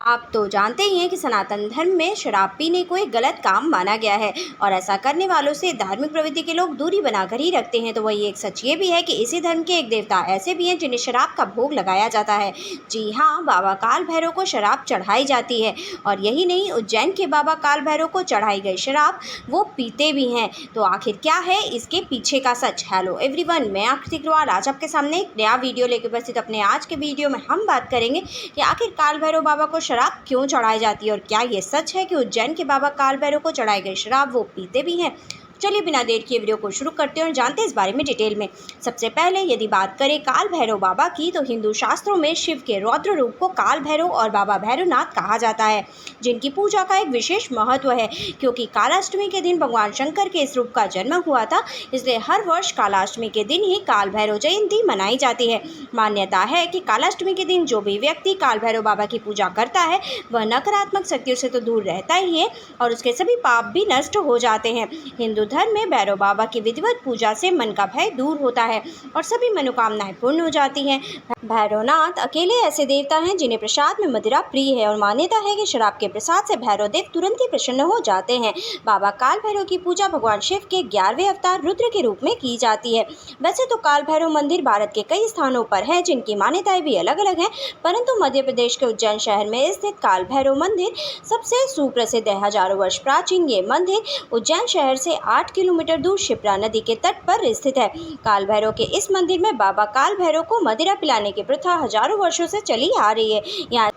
आप तो जानते ही हैं कि सनातन धर्म में शराब पीने को एक गलत काम माना गया है और ऐसा करने वालों से धार्मिक प्रवृत्ति के लोग दूरी बनाकर ही रखते हैं। तो वही एक सच ये भी है कि इसी धर्म के एक देवता ऐसे भी हैं जिन्हें शराब का भोग लगाया जाता है। जी हाँ, बाबा काल भैरव को शराब चढ़ाई जाती है और यही नहीं, उज्जैन के बाबा काल भैरव को चढ़ाई गई शराब वो पीते भी हैं। तो आखिर क्या है इसके पीछे का सच? हेलो एवरीवन, मैं आकृति अग्रवाल आज आपके सामने एक नया वीडियो लेकर उपस्थित। अपने आज के वीडियो में हम बात करेंगे कि आखिर काल भैरव बाबा को शराब क्यों चढ़ाई जाती है और क्या ये सच है कि उज्जैन के बाबा काल भैरव को चढ़ाई गई शराब वो पीते भी हैं। चलिए बिना देर किए वीडियो को शुरू करते हैं और जानते हैं इस बारे में डिटेल में। सबसे पहले यदि बात करें काल भैरव बाबा की, तो हिंदू शास्त्रों में शिव के रौद्र रूप को काल भैरव और बाबा भैरवनाथ कहा जाता है, जिनकी पूजा का एक विशेष महत्व है। क्योंकि कालाष्टमी के दिन भगवान शंकर के इस रूप का जन्म हुआ था, इसलिए हर वर्ष कालाष्टमी के दिन ही काल भैरव जयंती मनाई जाती है। मान्यता है कि कालाष्टमी के दिन जो भी व्यक्ति काल भैरव बाबा की पूजा करता है वह नकारात्मक शक्तियों से तो दूर रहता ही है और उसके सभी पाप भी नष्ट हो जाते हैं। हिंदू धर्म में भैरव बाबा की विधिवत पूजा से मन का भय दूर होता है और सभी मनोकामनाएं पूर्ण हो जाती हैं। भैरवनाथ अकेले ऐसे देवता हैं जिन्हें प्रसाद में मदिरा प्रिय है और मान्यता है कि शराब के प्रसाद से भैरव देव तुरंत ही प्रसन्न हो जाते हैं। बाबा काल भैरव की पूजा भगवान शिव के 11वें अवतार रुद्र के रूप में की जाती है। वैसे तो काल भैरव मंदिर भारत के कई स्थानों पर है जिनकी मान्यताएं भी अलग अलग हैं, परंतु मध्य प्रदेश के उज्जैन शहर में स्थित काल भैरव मंदिर सबसे सुप्रसिद्ध है। हजारों वर्ष प्राचीन ये मंदिर उज्जैन शहर से 8 किलोमीटर दूर शिप्रा नदी के तट पर स्थित है। काल भैरव के इस मंदिर में बाबा काल भैरव को मदिरा पिलाने की प्रथा हजारों वर्षों से चली आ रही है।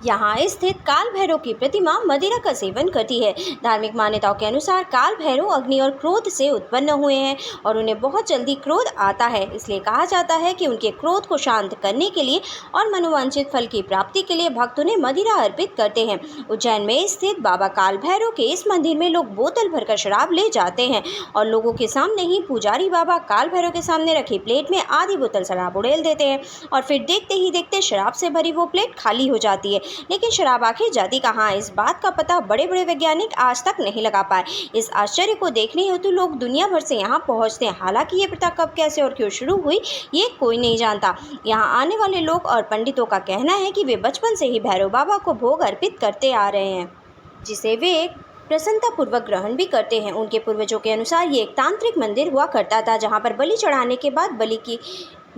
यहाँ स्थित काल भैरव की प्रतिमा मदिरा का सेवन करती है। धार्मिक मान्यताओं के अनुसार काल भैरव अग्नि और क्रोध से उत्पन्न हुए हैं और उन्हें बहुत जल्दी क्रोध आता है, इसलिए कहा जाता है कि उनके क्रोध को शांत करने के लिए और मनोवांछित फल की प्राप्ति के लिए भक्त उन्हें मदिरा अर्पित करते हैं। उज्जैन में स्थित बाबा काल भैरव के इस मंदिर में लोग बोतल भरकर शराब ले जाते हैं और लोगों के सामने ही पुजारी बाबा काल भैरव के सामने रखी प्लेट में आधी बोतल शराब उड़ेल देते हैं और फिर देखते ही देखते शराब से भरी वो प्लेट खाली हो जाती है। लेकिन शराब आखिर जाती कहाँ है, इस बात का पता बड़े बड़े वैज्ञानिक आज तक नहीं लगा पाए। इस आश्चर्य को देखने हेतु लोग दुनिया भर से यहाँ पहुँचते हैं। हालांकि ये प्रथा कब, कैसे और क्यों शुरू हुई ये कोई नहीं जानता। यहाँ आने वाले लोग और पंडितों का कहना है कि वे बचपन से ही भैरव बाबा को भोग अर्पित करते आ रहे हैं, जिसे वे प्रसन्नतापूर्वक ग्रहण भी करते हैं। उनके पूर्वजों के अनुसार ये एक तांत्रिक मंदिर हुआ करता था, जहाँ पर बलि चढ़ाने के बाद बलि की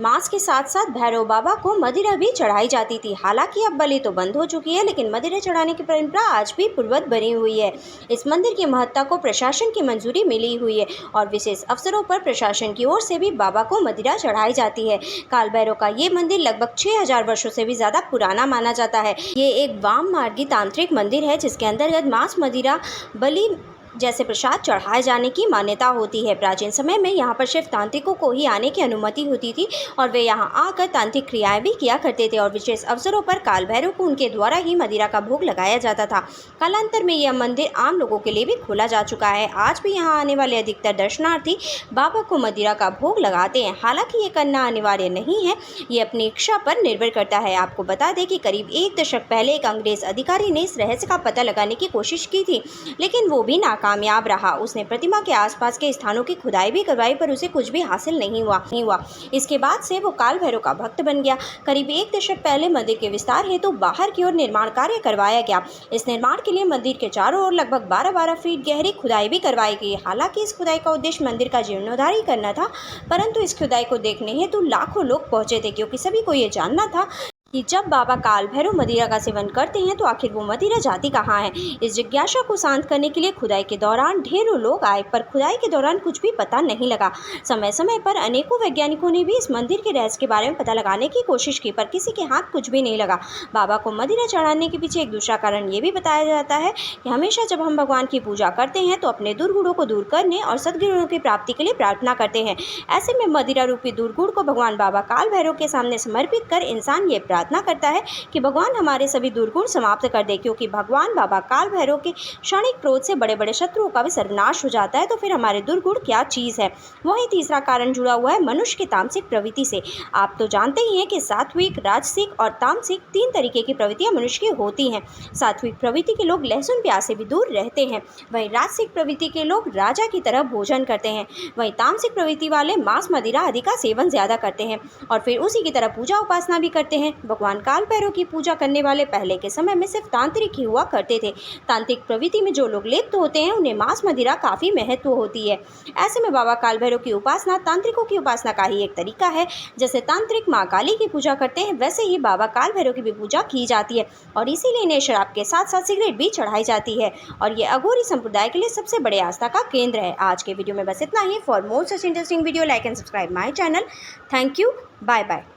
मांस के साथ साथ भैरव बाबा को मदिरा भी चढ़ाई जाती थी। हालांकि अब बलि तो बंद हो चुकी है, लेकिन मदिरा चढ़ाने की परंपरा आज भी पूर्ववत बनी हुई है। इस मंदिर की महत्ता को प्रशासन की मंजूरी मिली हुई है और विशेष अवसरों पर प्रशासन की ओर से भी बाबा को मदिरा चढ़ाई जाती है। काल भैरव का ये मंदिर लगभग 6000 वर्षों से भी ज्यादा पुराना माना जाता है। ये एक वाम मार्गी तांत्रिक मंदिर है जिसके अंतर्गत मांस, मदिरा, बलि जैसे प्रसाद चढ़ाए जाने की मान्यता होती है। प्राचीन समय में यहाँ पर शिव तांत्रिकों को ही आने की अनुमति होती थी और वे यहाँ आकर तांत्रिक क्रियाएं भी किया करते थे और विशेष अवसरों पर काल भैरव को उनके द्वारा ही मदिरा का भोग लगाया जाता था। कालांतर में यह मंदिर आम लोगों के लिए भी खोला जा चुका है। आज भी यहाँ आने वाले अधिकतर दर्शनार्थी बाबा को मदिरा का भोग लगाते हैं। हालांकि ये करना अनिवार्य नहीं है, ये अपनी इच्छा पर निर्भर करता है। आपको बता दें कि करीब 1 दशक पहले एक अंग्रेज अधिकारी ने इस रहस्य का पता लगाने की कोशिश की थी, लेकिन वो भी कामयाब रहा। उसने प्रतिमा के आसपास के स्थानों की खुदाई भी करवाई, पर उसे कुछ भी हासिल नहीं हुआ। इसके बाद से वो काल भैरव का भक्त बन गया। करीब 1 दशक पहले मंदिर के विस्तार हेतु बाहर की ओर निर्माण कार्य करवाया गया। इस निर्माण के लिए मंदिर के चारों ओर लगभग 12-12 फीट गहरी खुदाई भी करवाई गई। हालांकि इस खुदाई का उद्देश्य मंदिर का जीर्णोद्धार ही करना था, परंतु इस खुदाई को देखने हेतु लाखों लोग पहुंचे थे, क्योंकि सभी को ये जानना था कि जब बाबा काल भैरव मदिरा का सेवन करते हैं तो आखिर वो मदिरा जाती कहाँ है। इस जिज्ञासा को शांत करने के लिए खुदाई के दौरान ढेरों लोग आए, पर खुदाई के दौरान कुछ भी पता नहीं लगा। समय समय पर अनेकों वैज्ञानिकों ने भी इस मंदिर के रहस्य के बारे में पता लगाने की कोशिश की, पर किसी के हाथ कुछ भी नहीं लगा। बाबा को मदिरा चढ़ाने के पीछे एक दूसरा कारण ये भी बताया जाता है कि हमेशा जब हम भगवान की पूजा करते हैं तो अपने दुर्गुणों को दूर करने और सद्गुणों की प्राप्ति के लिए प्रार्थना करते हैं। ऐसे में मदिरा रूपी दुर्गुण को भगवान बाबा काल भैरव के सामने समर्पित कर इंसान ये प्रार्थना करता है कि भगवान हमारे सभी दुर्गुण समाप्त कर दे, क्योंकि भगवान बाबा काल भैरव के क्षणिक क्रोध से बड़े बड़े शत्रुओं का भी सर्वनाश हो जाता है, तो फिर हमारे दुर्गुण क्या चीज़ है। वहीं तीसरा कारण जुड़ा हुआ है मनुष्य की तामसिक प्रवृत्ति से। आप तो जानते ही हैं कि सात्विक, राजसिक और तामसिक 3 तरीके की प्रवृत्तियां मनुष्य की होती हैं। सात्विक प्रवृत्ति के लोग लहसुन प्याज से भी दूर रहते हैं, वहीं राजसिक प्रवृत्ति के लोग राजा की तरह भोजन करते हैं, वहीं तामसिक प्रवृत्ति वाले मांस, मदिरा आदि का सेवन ज्यादा करते हैं और फिर उसी की तरह पूजा उपासना भी करते हैं। भगवान काल भैरव की पूजा करने वाले पहले के समय में सिर्फ तांत्रिक ही हुआ करते थे। तांत्रिक प्रवृत्ति में जो लोग लिप्त होते हैं उन्हें मांस मदिरा काफ़ी महत्व होती है। ऐसे में बाबा काल भैरव की उपासना तांत्रिकों की उपासना का ही एक तरीका है। जैसे तांत्रिक माँ काली की पूजा करते हैं, वैसे ही बाबा काल भैरव की भी पूजा की जाती है और इसीलिए इन्हें शराब के साथ साथ सिगरेट भी चढ़ाई जाती है और ये अघोरी संप्रदाय के लिए सबसे बड़े आस्था का केंद्र है। आज के वीडियो में बस इतना ही। For more such interesting video, like and subscribe my channel. Thank you. Bye bye.